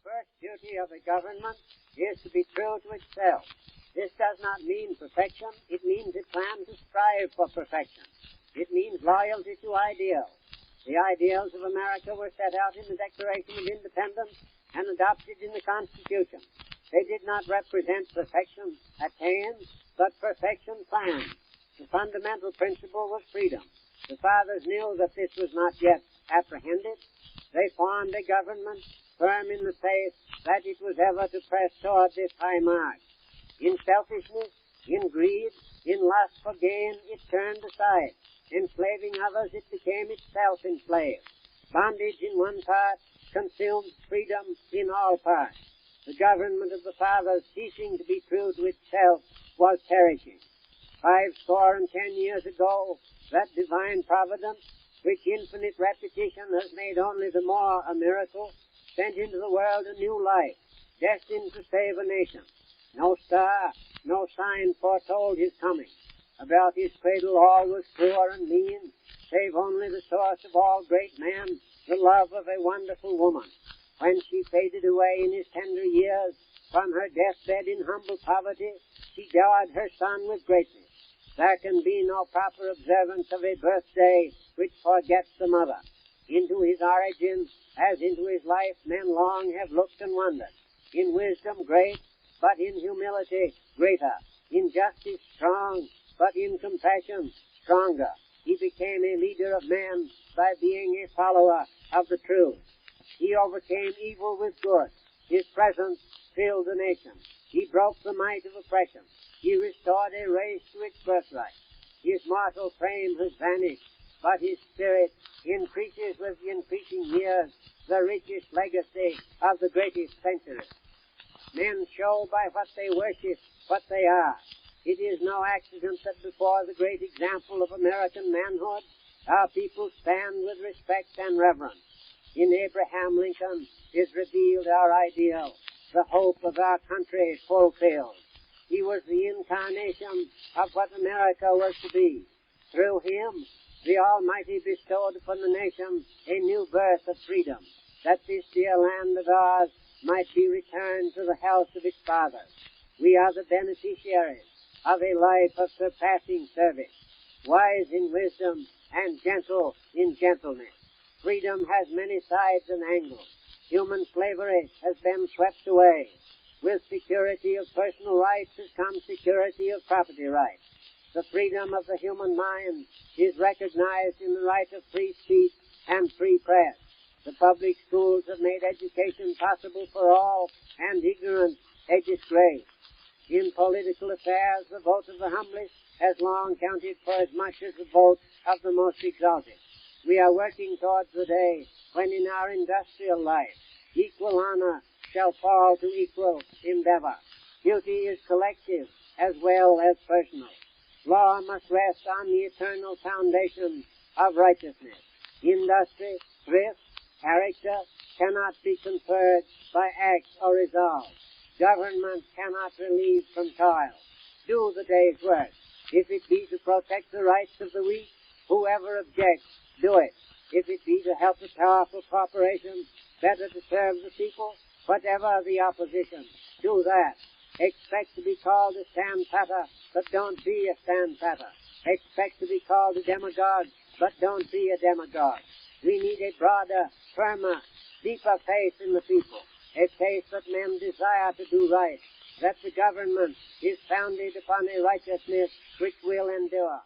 first duty of a government is to be true to itself. This does not mean perfection. It means it plans to strive for perfection. It means loyalty to ideals. The ideals of America were set out in the Declaration of Independence and adopted in the Constitution. They did not represent perfection attained, but perfection planned. The fundamental principle was freedom. The fathers knew that this was not yet apprehended. They formed a government firm in the faith that it was ever to press toward this high mark. In selfishness, in greed, in lust for gain, it turned aside. Enslaving others, it became itself enslaved. Bondage in one part consumed freedom in all parts. The government of the fathers, ceasing to be true to itself, was perishing. 50 years ago, that divine providence, which infinite repetition has made only the more a miracle, sent into the world a new life, destined to save a nation. No star, no sign foretold his coming. About his cradle all was poor and mean, save only the source of all great men, the love of a wonderful woman. When she faded away in his tender years, from her deathbed in humble poverty, she dowered her son with greatness. There can be no proper observance of a birthday which forgets the mother. Into his origin, as into his life, men long have looked and wondered. In wisdom great, but in humility greater. In justice strong, but in compassion stronger. He became a leader of men by being a follower of the truth. He overcame evil with good. His presence filled the nation. He broke the might of oppression. He restored a race to its birthright. His mortal frame has vanished, but his spirit increases with the increasing years, the richest legacy of the greatest centuries. Men show by what they worship what they are. It is no accident that before the great example of American manhood, our people stand with respect and reverence. In Abraham Lincoln is revealed our ideal, the hope of our country fulfilled. He was the incarnation of what America was to be. Through him, the Almighty bestowed upon the nation a new birth of freedom, that this dear land of ours might be returned to the house of its fathers. We are the beneficiaries of a life of surpassing service, wise in wisdom and gentle in gentleness. Freedom has many sides and angles. Human slavery has been swept away. With security of personal rights has come security of property rights. The freedom of the human mind is recognized in the right of free speech and free press. The public schools have made education possible for all, and ignorance a disgrace. In political affairs, the vote of the humblest has long counted for as much as the vote of the most exalted. We are working towards the day when in our industrial life equal honor shall fall to equal endeavor. Duty is collective as well as personal. Law must rest on the eternal foundation of righteousness. Industry, thrift, character cannot be conferred by acts or resolve. Government cannot relieve from toil. Do the day's work. If it be to protect the rights of the weak, whoever objects, do it. If it be to help a powerful corporation better to serve the people, whatever the opposition, do that. Expect to be called a stand-patter, but don't be a stand-patter. Expect to be called a demagogue, but don't be a demagogue. We need a broader, firmer, deeper faith in the people, a faith that men desire to do right, that the government is founded upon a righteousness which will endure.